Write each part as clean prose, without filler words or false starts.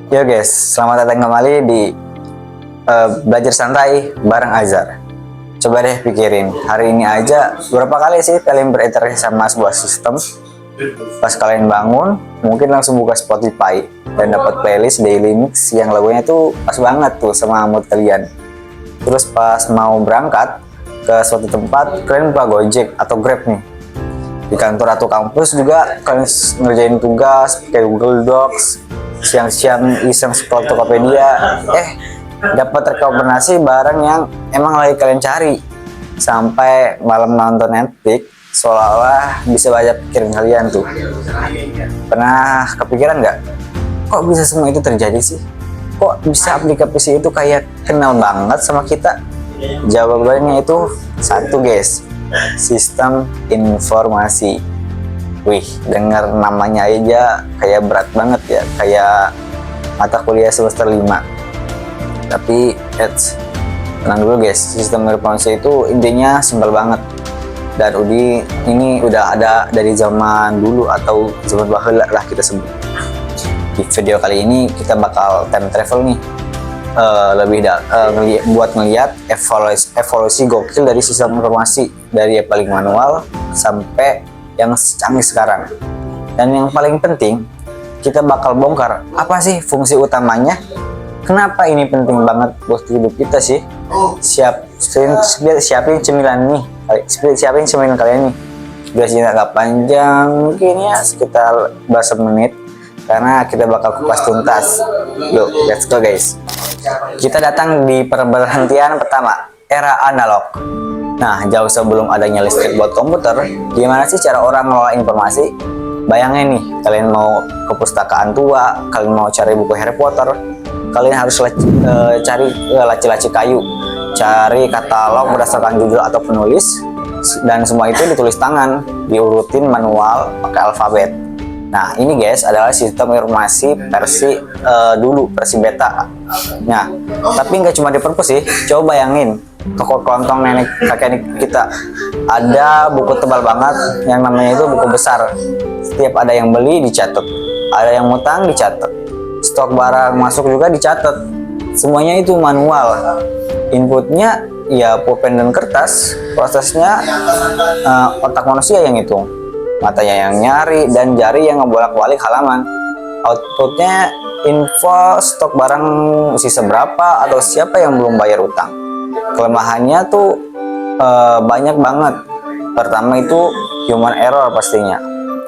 Yo guys, selamat datang kembali di Belajar Santai bareng Azhar. Coba deh pikirin, hari ini aja berapa kali sih kalian berinteraksi sama sebuah sistem? Pas kalian bangun, mungkin langsung buka Spotify dan dapat playlist daily mix yang lagunya tuh pas banget tuh sama mood kalian. Terus pas mau berangkat ke suatu tempat, kalian buka Gojek atau Grab nih. Di kantor atau kampus juga kalian ngerjain tugas kayak Google Docs, siang-siang iseng scroll Tokopedia, dapat rekomendasi barang yang emang lagi kalian cari. Sampai malam nonton Netflix, seolah-olah bisa baca pikiran kalian tuh. Pernah kepikiran nggak? Kok bisa semua itu terjadi sih? Kok bisa aplikasi itu kayak kenal banget sama kita? Jawabannya itu satu guys, sistem informasi. Wih, dengar namanya aja kayak berat banget ya, kayak mata kuliah semester 5. Tapi tenang dulu guys, sistem informasi itu intinya simpel banget. Dan ini udah ada dari zaman dulu atau zaman baheula lah kita sebut. Di video kali ini kita bakal time travel nih. Buat ngeliat evolusi gokil dari sistem informasi dari yang paling manual sampai yang canggih sekarang. Dan yang paling penting, kita bakal bongkar apa sih fungsi utamanya, kenapa ini penting banget buat hidup kita sih. Siapin cemilan nih, siapin cemilan kalian nih. Biasanya agak panjang, mungkin ya sekitar berapa menit, karena kita bakal kupas tuntas. Yuk, let's go guys. Kita datang di perberhentian pertama, era analog. Nah, jauh sebelum adanya listrik buat komputer, gimana sih cara orang ngelola informasi? Bayangin nih, kalian mau ke pustakaan tua, kalian mau cari buku Harry Potter, kalian harus cari laci-laci kayu, cari katalog berdasarkan judul atau penulis, dan semua itu ditulis tangan, diurutin manual pakai alfabet. Nah, ini guys adalah sistem informasi versi dulu, versi beta. Nah, tapi nggak cuma di perpus sih. Coba bayangin, toko kelontong nenek kakek kita ada buku tebal banget yang namanya itu buku besar. Setiap ada yang beli dicatat, ada yang ngutang dicatat, stok barang masuk juga dicatat. Semuanya itu manual. Inputnya ya pulpen dan kertas, prosesnya otak manusia yang hitung, matanya yang nyari, dan jari yang ngebolak-balik halaman. Outputnya info stok barang sisa berapa atau siapa yang belum bayar utang. Kelemahannya tuh banyak banget. Pertama itu human error pastinya.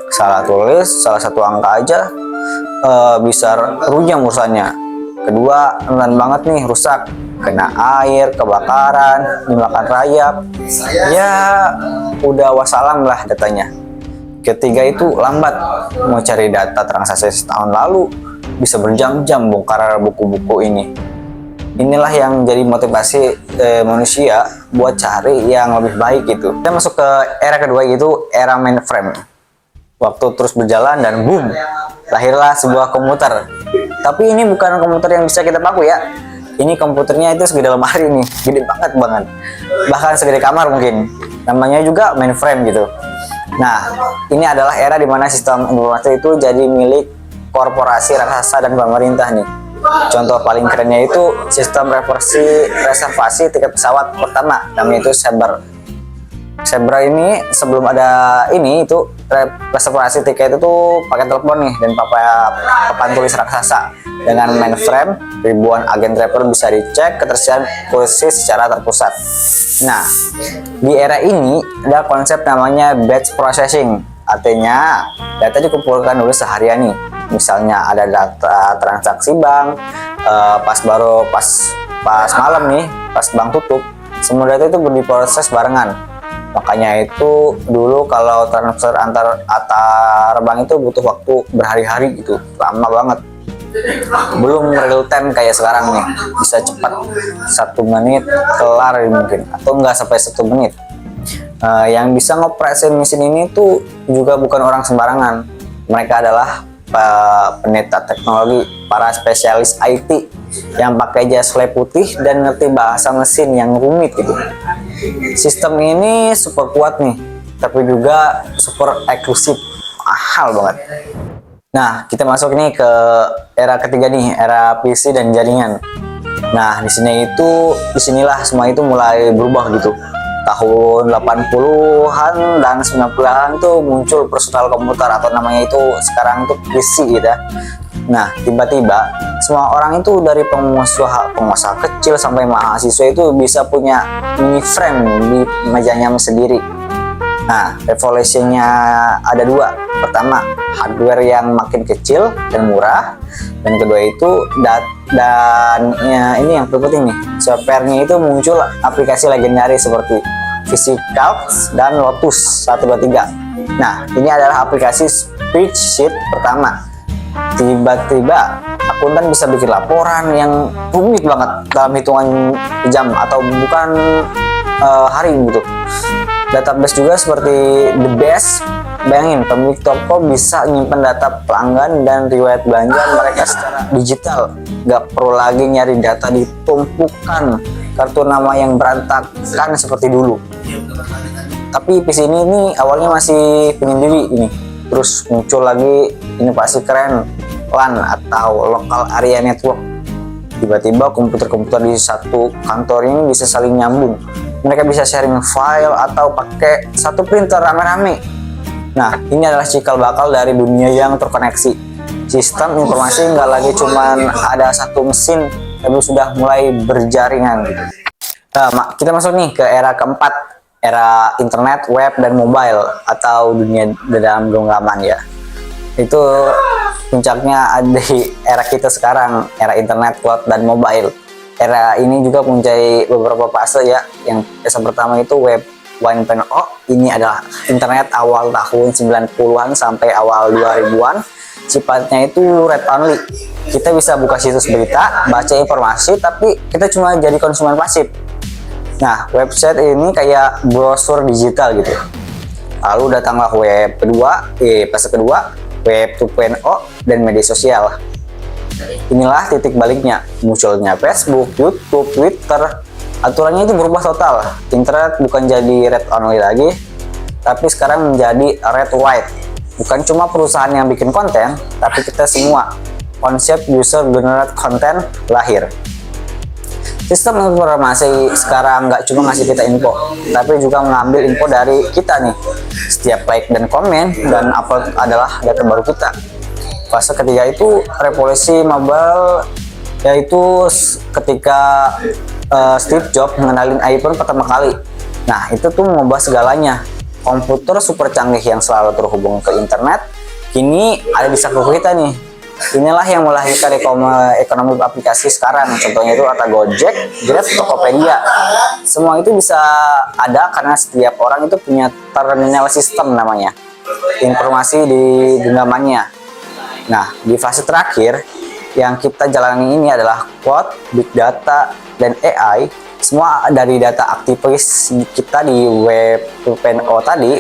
Salah tulis, salah satu angka aja bisa runyam urusannya. Kedua, rentan banget nih rusak. Kena air, kebakaran, dimakan rayap. Ya udah wassalam lah datanya. Ketiga itu lambat, mau cari data transaksi setahun lalu bisa berjam-jam bongkar buku-buku ini. Inilah yang jadi motivasi manusia buat cari yang lebih baik gitu. Kita masuk ke era kedua, yaitu era mainframe. Waktu terus berjalan dan boom, lahirlah sebuah komputer. Tapi ini bukan komputer yang bisa kita paku ya. Ini komputernya itu segede lemari nih, gede banget. Bahkan segede kamar mungkin. Namanya juga mainframe gitu. Nah, ini adalah era di mana sistem informasi itu jadi milik korporasi raksasa dan pemerintah nih. Contoh paling kerennya itu sistem reservasi tiket pesawat pertama, namanya itu Sabre. Sabre ini sebelum ada ini itu reservasi tiket itu pakai telepon nih dan papan tulis raksasa. Dengan mainframe, ribuan agen travel bisa dicek ketersediaan kursi secara terpusat. Nah, di era ini ada konsep namanya batch processing. Artinya, data dikumpulkan dulu seharian nih. Misalnya ada data transaksi bank, pas malam nih, pas bank tutup, semua data itu diproses barengan. Makanya itu dulu kalau transfer antar bank itu butuh waktu berhari-hari gitu, lama banget. Belum real time kayak sekarang nih, bisa cepat 1 menit kelar mungkin, atau enggak sampai 1 menit. Yang bisa ngoperasin mesin ini tuh juga bukan orang sembarangan. Mereka adalah peneta teknologi, para spesialis IT yang pakai jas lab putih dan ngerti bahasa mesin yang rumit gitu. Sistem ini super kuat nih, tapi juga super eksklusif, mahal banget. Nah, kita masuk nih ke era ketiga nih, era PC dan jaringan. Nah, disinilah semua itu mulai berubah gitu. Tahun 80-an dan 90-an tuh muncul personal komputer atau namanya itu sekarang tuh PC gitu ya. Nah, tiba-tiba semua orang itu dari pengusaha kecil sampai mahasiswa itu bisa punya mini frame di mejanya sendiri. Nah, revolusinya ada dua. Pertama, hardware yang makin kecil dan murah, dan kedua itu ini yang terpenting nih, softwarenya itu muncul aplikasi legendaris seperti VisiCalc dan Lotus 123. Nah, ini adalah aplikasi spreadsheet pertama. Tiba-tiba akuntan bisa bikin laporan yang rumit banget dalam hitungan jam atau bukan hari gitu. Database juga seperti The Best. Bayangin, pemilik toko bisa nyimpen data pelanggan dan riwayat belanja mereka secara digital. Gak perlu lagi nyari data di tumpukan kartu nama yang berantakan seperti dulu. Tapi PC ini awalnya masih penyendiri ini. Terus muncul lagi inovasi keren, LAN atau Local Area Network. Tiba-tiba komputer-komputer di satu kantor ini bisa saling nyambung. Mereka bisa sharing file atau pakai satu printer rame-rame. Nah, ini adalah cikal bakal dari dunia yang terkoneksi. Sistem informasi nggak lagi cuman ada satu mesin, tapi sudah mulai berjaringan gitu. Nah, kita masuk nih ke era keempat, era internet, web, dan mobile atau dunia dalam genggaman ya. Itu puncaknya ada di era kita sekarang, era internet, cloud, dan mobile. Era ini juga mempunyai beberapa fase ya. Yang fase pertama itu web 1.0. Ini adalah internet awal tahun 90-an sampai awal 2000-an. Sifatnya itu read only. Kita bisa buka situs berita, baca informasi, tapi kita cuma jadi konsumen pasif. Nah, website ini kayak brosur digital gitu. Lalu datanglah fase kedua, web 2.0 dan media sosial. Inilah titik baliknya, munculnya Facebook, YouTube, Twitter. Aturannya itu berubah total. Internet bukan jadi read only lagi, tapi sekarang menjadi read write. Bukan cuma perusahaan yang bikin konten, tapi kita semua. Konsep user generated content lahir. Sistem informasi sekarang nggak cuma ngasih kita info, tapi juga mengambil info dari kita nih. Setiap like dan komen dan upload adalah data baru kita. Fase ketiga itu revolusi mobile, yaitu ketika Steve Jobs mengenalin iPhone pertama kali. Nah, itu tuh mengubah segalanya. Komputer super canggih yang selalu terhubung ke internet, kini ada di saku kita nih. Inilah yang melahirkan ekonomi aplikasi sekarang. Contohnya itu kata Gojek, Grab, Tokopedia. Semua itu bisa ada karena setiap orang itu punya terminal sistem namanya. Informasi di genggamannya. Nah, di fase terakhir yang kita jalani ini adalah cloud, big data, dan AI. Semua dari data aktivis kita di web 2.0 tadi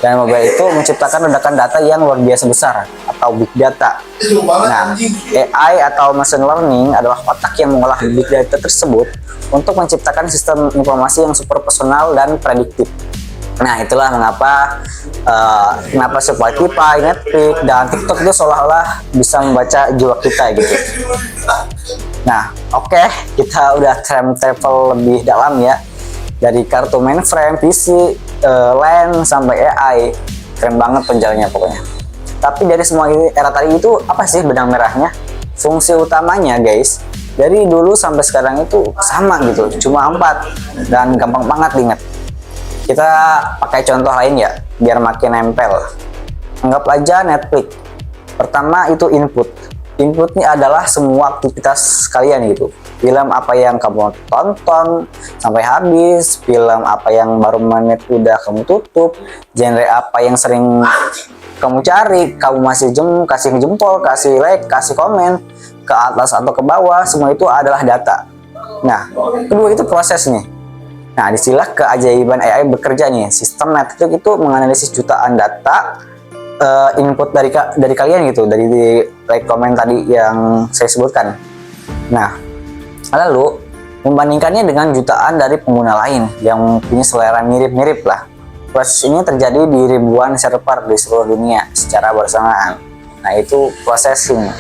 dan mobile itu menciptakan ledakan data yang luar biasa besar atau big data. Nah, AI atau machine learning adalah otak yang mengolah big data tersebut untuk menciptakan sistem informasi yang super personal dan prediktif. Nah, itulah mengapa Spotify, Netflix, dan TikTok itu seolah-olah bisa membaca jiwa kita gitu. Nah, oke, kita udah time travel lebih dalam ya. Dari kartu mainframe, PC, LAN, sampai AI. Keren banget penjalannya pokoknya. Tapi dari semua era tadi itu, apa sih benang merahnya? Fungsi utamanya guys, dari dulu sampai sekarang itu sama gitu. Cuma 4, dan gampang banget diingat. Kita pakai contoh lain ya, biar makin nempel. Anggap aja Netflix. Pertama itu input. Inputnya adalah semua aktivitas kalian gitu. Film apa yang kamu tonton sampai habis, film apa yang baru menit udah kamu tutup, genre apa yang sering kamu cari, kamu masih kasih jempol, kasih like, kasih komen, ke atas atau ke bawah, semua itu adalah data. Nah, kedua itu prosesnya. Nah, disinilah keajaiban AI bekerja nih. Sistem Netflix itu menganalisis jutaan data input dari kalian gitu, dari like komen tadi yang saya sebutkan. Nah, lalu membandingkannya dengan jutaan dari pengguna lain yang punya selera mirip-mirip lah. Proses ini terjadi di ribuan server di seluruh dunia secara bersamaan. Nah, itu processing.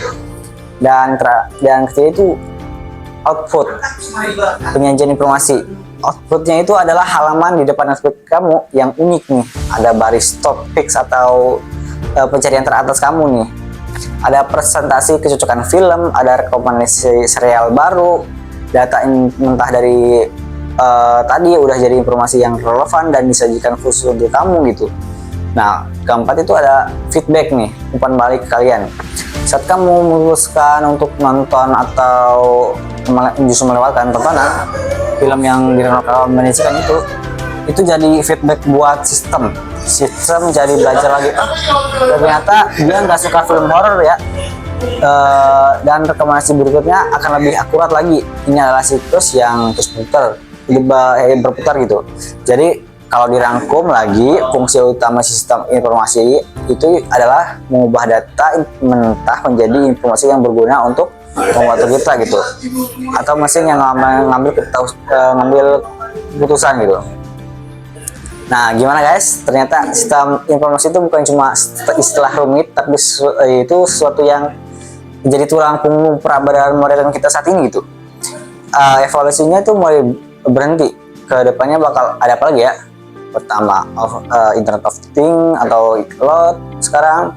Dan ketiga itu output, penyajian informasi. Outputnya itu adalah halaman di depan dashboard kamu yang unik nih. Ada baris top picks atau pencarian teratas kamu nih. Ada presentasi kecocokan film, ada rekomendasi serial baru, data mentah dari tadi udah jadi informasi yang relevan dan disajikan khusus untuk kamu gitu. Nah, keempat itu ada feedback nih, umpan balik ke kalian. Saat kamu memutuskan untuk nonton atau justru melewatkan tontonan film yang direkomendasikan itu jadi feedback buat sistem jadi belajar lagi. Ternyata dia nggak suka film horor ya. Dan rekomendasi berikutnya akan lebih akurat lagi. Ini adalah situs yang terus berputar gitu. Jadi kalau dirangkum lagi, fungsi utama sistem informasi itu adalah mengubah data mentah menjadi informasi yang berguna untuk membantu kita gitu, atau mesin yang ngambil keputusan gitu. Nah, gimana guys? Ternyata sistem informasi itu bukan cuma istilah rumit, tapi itu sesuatu yang menjadi tulang punggung peradaban modern kita saat ini gitu. Evaluasinya itu mulai berhenti. Kedepannya bakal ada apa lagi ya? Pertama, Internet of Things atau cloud. Sekarang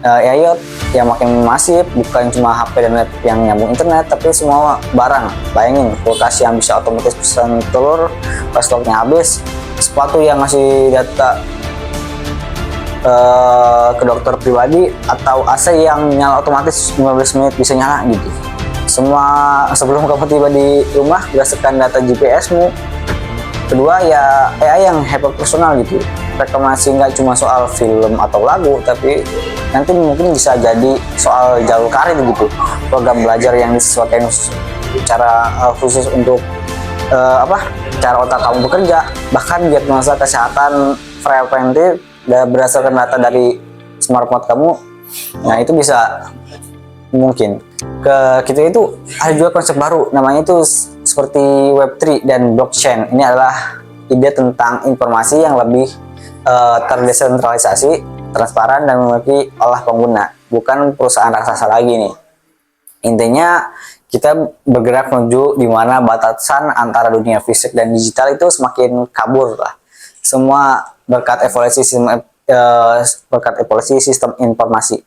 IoT yang makin masif, bukan cuma HP dan net yang nyambung internet, tapi semua barang. Bayangin, kulkas yang bisa otomatis pesan telur pas stoknya habis, sepatu yang ngasih data ke dokter pribadi, atau AC yang nyala otomatis 15 menit bisa nyala gitu. Semua sebelum kamu tiba di rumah berdasarkan data GPS-mu. Kedua ya AI yang hyper personal gitu. Rekomendasi nggak cuma soal film atau lagu, tapi nanti mungkin bisa jadi soal jalur karir gitu, program belajar yang disesuaikan secara khusus untuk cara otak kamu bekerja, bahkan diagnosa kesehatan preventif berdasarkan data dari smartphone kamu. Nah, itu bisa mungkin kita itu ada juga konsep baru, namanya itu seperti Web3 dan blockchain. Ini adalah ide tentang informasi yang lebih terdesentralisasi, transparan, dan memiliki olah pengguna, bukan perusahaan raksasa lagi nih. Intinya kita bergerak menuju di mana batasan antara dunia fisik dan digital itu semakin kabur lah. Semua berkat evolusi sistem informasi.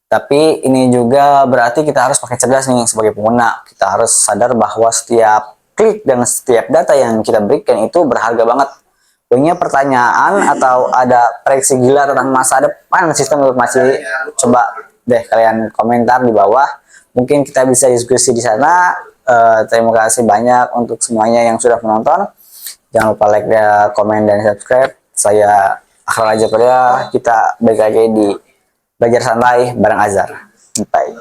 Tapi ini juga berarti kita harus makin cerdas nih sebagai pengguna. Kita harus sadar bahwa setiap klik dan setiap data yang kita berikan itu berharga banget. Punya pertanyaan atau ada prediksi gila tentang masa depan sistem informasi, coba deh kalian komentar di bawah. Mungkin kita bisa diskusi di sana. Terima kasih banyak untuk semuanya yang sudah menonton. Jangan lupa like, komen, dan subscribe. Saya Akhlak Ajar, kita balik lagi di Belajar Santai bareng Azhar. Bye.